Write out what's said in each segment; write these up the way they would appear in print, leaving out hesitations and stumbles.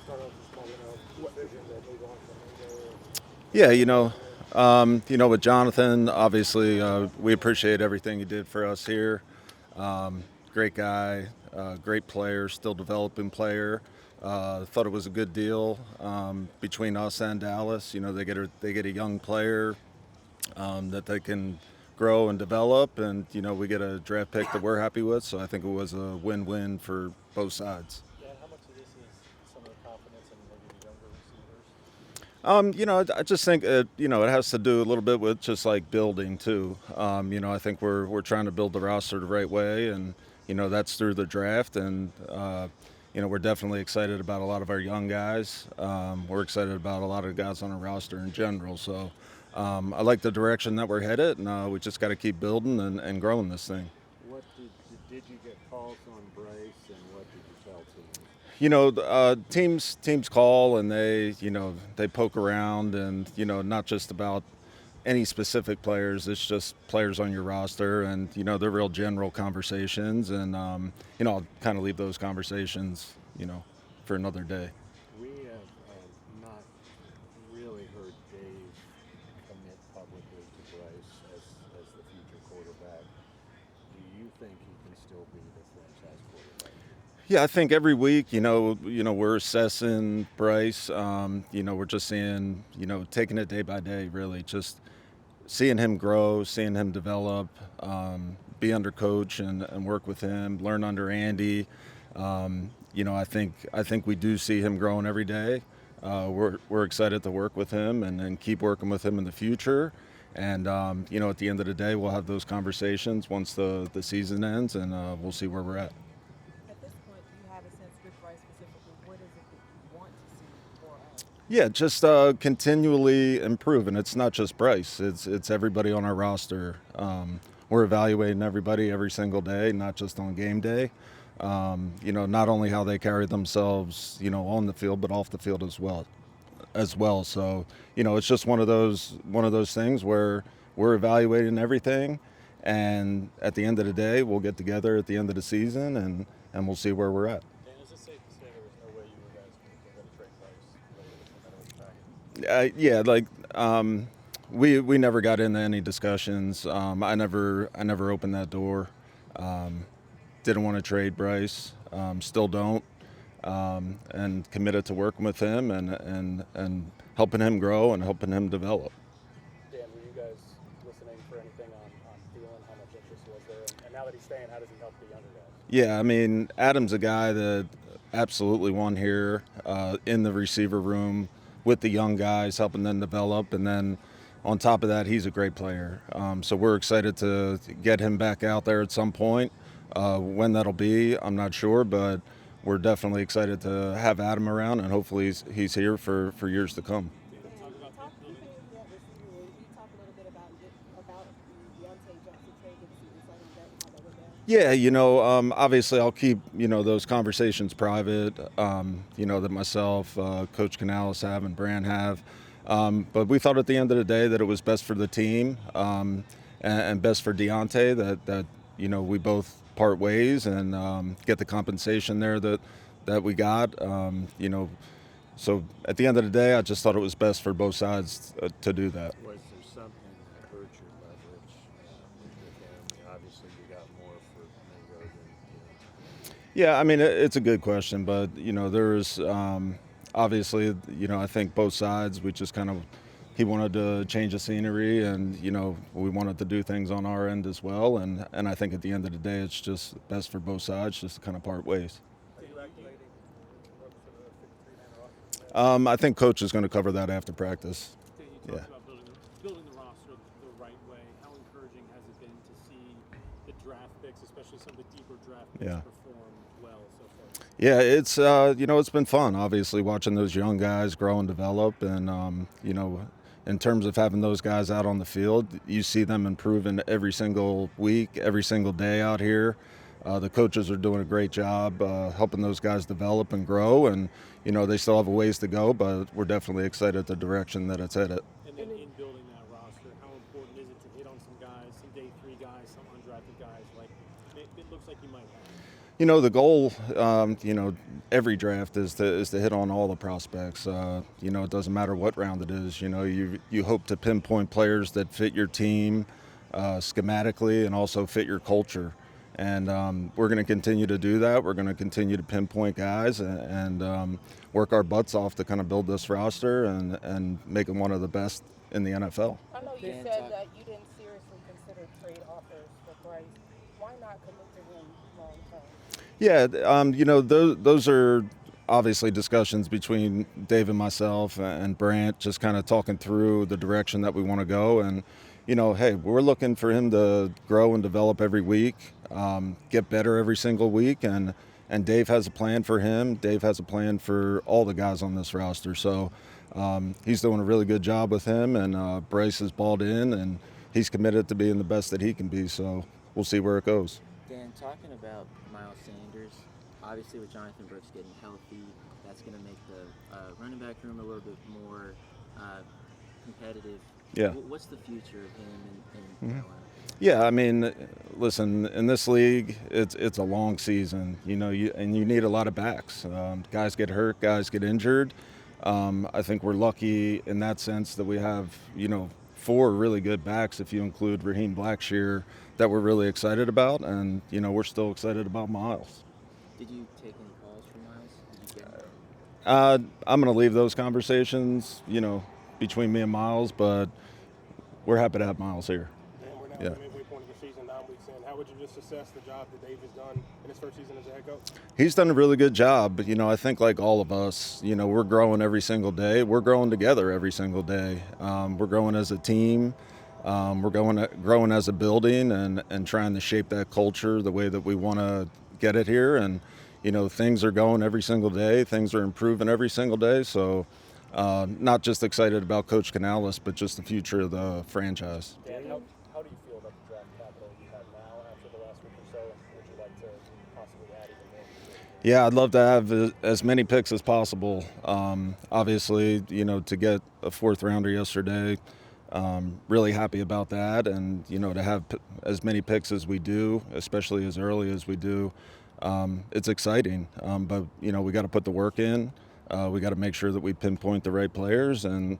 start off this call, decision to move on from Mingo? Yeah, with Jonathan, obviously, we appreciate everything he did for us here. Great guy, great player, still developing player. Thought it was a good deal between us and Dallas. They get a young player that they can grow and develop, and we get a draft pick that we're happy with. So I think it was a win-win for both sides. Dan, how much of this is some of the confidence in maybe the younger receivers? I just think it has to do a little bit with just like building too. I think we're trying to build the roster the right way, and that's through the draft, and we're definitely excited about a lot of our young guys. We're excited about a lot of guys on our roster in general. So I like the direction that we're headed, and we just got to keep building and growing this thing. What did you get calls on Bryce, and what did you tell teams? Teams call and they poke around, and not just about any specific players. It's just players on your roster, and they're real general conversations, and I'll kind of leave those conversations for another day. We have not really heard Dave commit publicly to Bryce as the future quarterback. Do you think he can still be the franchise quarterback? Yeah, I think every week, we're assessing Bryce. We're just seeing, taking it day by day, really, just seeing him grow, seeing him develop, be under coach and work with him, learn under Andy. I think we do see him growing every day. We're excited to work with him and keep working with him in the future. And at the end of the day, we'll have those conversations once the season ends, and we'll see where we're at. At this point, do you have a sense with Bryce specifically, what is it that you want to see more of? Yeah, just continually improving. It's not just Bryce; it's everybody on our roster. We're evaluating everybody every single day, not just on game day. Not only how they carry themselves, on the field, but off the field as well. So, it's just one of those things where we're evaluating everything, and at the end of the day, we'll get together at the end of the season and we'll see where we're at. Dan, is it safe to say there was no way you guys were going to trade Bryce later, no matter what the package? Yeah, we never got into any discussions. I never opened that door. Didn't want to trade Bryce. Still don't. And committed to working with him and helping him grow and helping him develop. Dan, were you guys listening for anything on Thielen? How much interest was there? And now that he's staying, how does he help the younger guys? Yeah, I mean, Adam's a guy that absolutely won here in the receiver room with the young guys, helping them develop. And then on top of that, he's a great player. So we're excited to get him back out there at some point. When that'll be, I'm not sure, but we're definitely excited to have Adam around, and hopefully he's here for years to come. You finished that receiver room. Can you talk a little bit about the Deontay Johnson trade? Give us some insight on that and how that went down. Yeah, obviously I'll keep, those conversations private, that myself, Coach Canales have and Brand have. But we thought at the end of the day that it was best for the team and best for Deontay that we both part ways and get the compensation there that we got. So at the end of the day, I just thought it was best for both sides to do that. Was there something that hurt your leverage with him? Obviously, you got more for Mingo than. Yeah, I mean, it's a good question, but there's obviously, I think both sides, we just kind of, he wanted to change the scenery, and we wanted to do things on our end as well, and I think at the end of the day, it's just best for both sides, just to kind of part ways. Are you activating Brooks for the 53-man roster? I think Coach is going to cover that after practice. You Yeah. talked about building the roster the right way. How encouraging has it been to see the draft picks, especially some of the deeper draft picks, Yeah. perform well so far? Yeah, it's it's been fun, obviously, watching those young guys grow and develop, and in terms of having those guys out on the field, you see them improving every single week, every single day out here. The coaches are doing a great job helping those guys develop and grow, and they still have a ways to go, but we're definitely excited at the direction that it's headed. And then in building that roster, how important is it to hit on some guys, some day three guys, some undrafted guys? Like it looks like you might have. The goal, every draft is to hit on all the prospects. It doesn't matter what round it is. You hope to pinpoint players that fit your team schematically and also fit your culture. And we're going to continue to do that. We're going to continue to pinpoint guys and work our butts off to kind of build this roster and make them one of the best in the NFL. I know you said that you didn't seriously consider trade offers for Bryce. Why not commit to him long term? Yeah, those are obviously discussions between Dave and myself and Brant, just kind of talking through the direction that we want to go. And, hey, we're looking for him to grow and develop every week, get better every single week. And Dave has a plan for him. Dave has a plan for all the guys on this roster. So he's doing a really good job with him. And Bryce is balled in, and he's committed to being the best that he can be. So we'll see where it goes. Dan, talking about Miles Sanders, obviously with Jonathan Brooks getting healthy, that's going to make the running back room a little bit more competitive. Yeah. What's the future of him in Carolina? Yeah, I mean, listen, in this league, it's a long season, and you need a lot of backs. Guys get hurt, guys get injured. I think we're lucky in that sense that we have, 4 really good backs, if you include Raheem Blackshear, that we're really excited about, and we're still excited about Miles. Did you take any calls from Miles? Did you get him? I'm going to leave those conversations, between me and Miles, but we're happy to have Miles here. And we're now at the midway point of the season, 9 weeks in. How would you just assess the job that Dave has done in his first season as a head coach? He's done a really good job, but I think like all of us, we're growing every single day. We're growing together every single day. We're growing as a team. We're growing as a building and trying to shape that culture the way that we want to get it here. And, things are going every single day. Things are improving every single day. So not just excited about Coach Canales, but just the future of the franchise. Dan, how do you feel about the draft capital you have now after the last week or so? Would you like to possibly add even more? Yeah, I'd love to have as many picks as possible. Obviously, to get a 4th rounder yesterday, really happy about that. And, to have as many picks as we do, especially as early as we do, it's exciting. But, we got to put the work in. We got to make sure that we pinpoint the right players and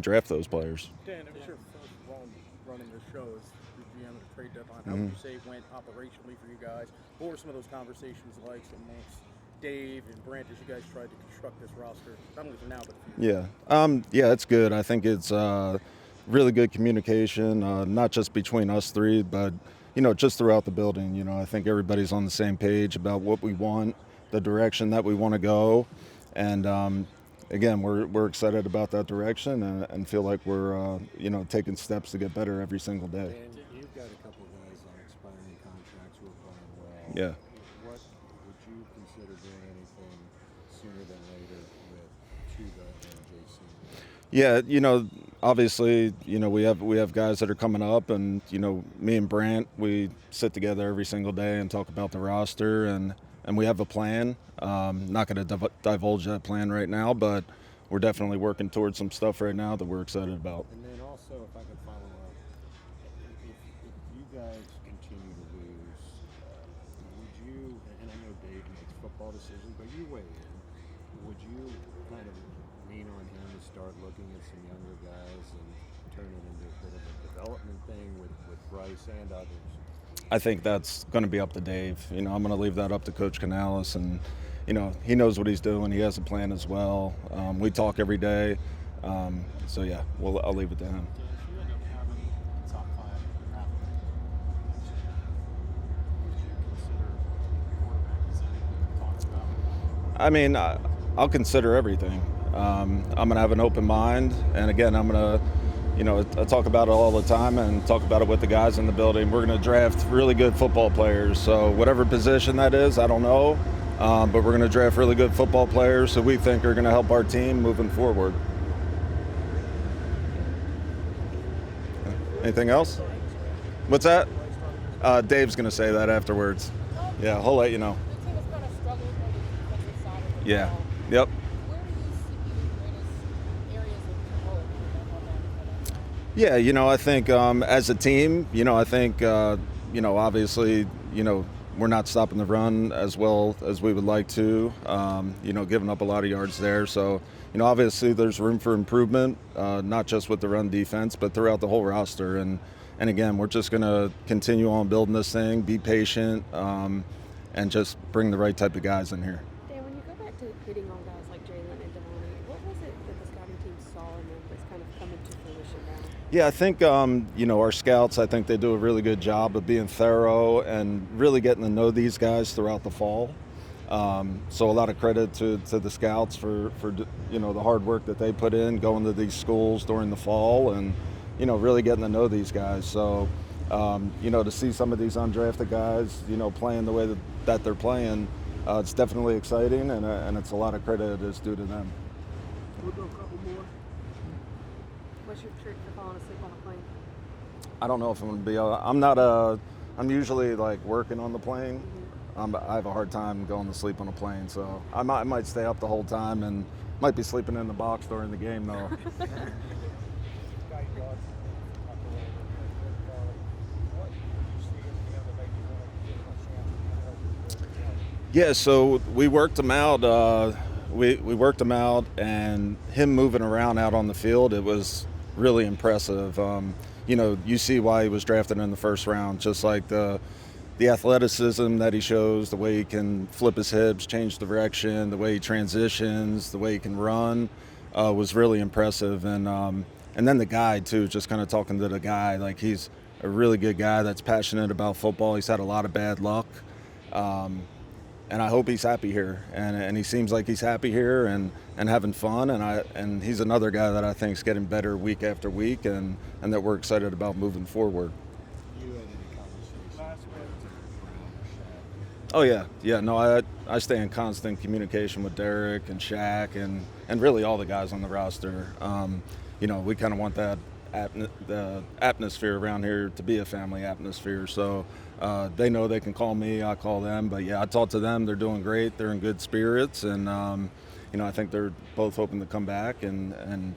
draft those players. Dan, it was your first run running the show as the GM of the trade deadline. How would you say it went operationally for you guys? What were some of those conversations like amongst Dave and Brant as you guys tried to construct this roster, not only for now but for the future? Yeah, it's good. I think it's really good communication, not just between us 3, but just throughout the building. I think everybody's on the same page about what we want, the direction that we want to go. And again, we're excited about that direction and feel like we're taking steps to get better every single day. And you've got a couple guys on expiring contracts who are playing well. Yeah. What would you consider doing anything sooner than later with Chuba and JC? Yeah, obviously, we have guys that are coming up, and me and Brant, we sit together every single day and talk about the roster, and we have a plan. Not going to divulge that plan right now, but we're definitely working towards some stuff right now that we're excited about. And then also, if I could follow up, if you guys continue to lose, would you, and I know Dave makes football decisions, but you weigh in, would you kind of lean on him to start looking at some younger guys and turn it into a bit of a development thing with Bryce and others? I think that's going to be up to Dave. I'm going to leave that up to Coach Canales, and he knows what he's doing. He has a plan as well. We talk every day, so yeah, I'll leave it to him. If you end up having a top 5 draft pick, would you consider quarterback? Is that talked about? I mean, I'll consider everything. I'm going to have an open mind, and again, I'm going to. I talk about it all the time and talk about it with the guys in the building. We're going to draft really good football players. So whatever position that is, I don't know. But we're going to draft really good football players who we think are going to help our team moving forward. Anything else? What's that? Dave's going to say that afterwards. Yeah, he'll let you know. The team has kind of struggled on the defensive side of the Yeah. ball. Yep. Where do you see the greatest areas of growth on that? Yeah, I think as a team, I think, obviously, we're not stopping the run as well as we would like to. Giving up a lot of yards there. So, obviously there's room for improvement, not just with the run defense, but throughout the whole roster. And again, we're just going to continue on building this thing, be patient, and just bring the right type of guys in here. Dan, when you go back to hitting on guys like Jalen and Devontae, what was it that the scouting team saw in them that's kind of coming to fruition now? Yeah, I think, our scouts, I think they do a really good job of being thorough and really getting to know these guys throughout the fall. So a lot of credit to the scouts for the hard work that they put in, going to these schools during the fall and, really getting to know these guys. So, to see some of these undrafted guys, playing the way that they're playing, it's definitely exciting, and it's a lot of credit is due to them. We'll go a couple more. What's your trick for falling asleep on a plane? I don't know if I'm going to be. I'm usually like working on the plane. I have a hard time going to sleep on a plane, so I might stay up the whole time and might be sleeping in the box during the game though. Yeah, so we worked him out. We worked him out, and him moving around out on the field, it was really impressive. You see why he was drafted in the first round, just like the athleticism that he shows, the way he can flip his hips, change direction, the way he transitions, the way he can run, was really impressive. And then the guy too, just kind of talking to the guy, like he's a really good guy that's passionate about football. He's had a lot of bad luck. And I hope he's happy here, and he seems like he's happy here and having fun, and he's another guy that I think is getting better week after week, and that we're excited about moving forward. You had any conversations with Oh yeah, no, I stay in constant communication with Derek and Shaq and really all the guys on the roster. We kind of want that the atmosphere around here to be a family atmosphere, so they know they can call me, I call them. But yeah, I talk to them, they're doing great, they're in good spirits, and I think they're both hoping to come back and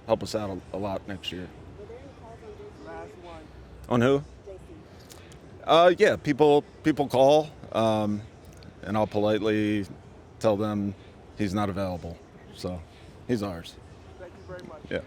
help us out a lot next year. Were there any calls on Jason? Last one. On who? Jason. Yeah, people call, and I'll politely tell them he's not available, so he's ours. Thank you very much. Yeah.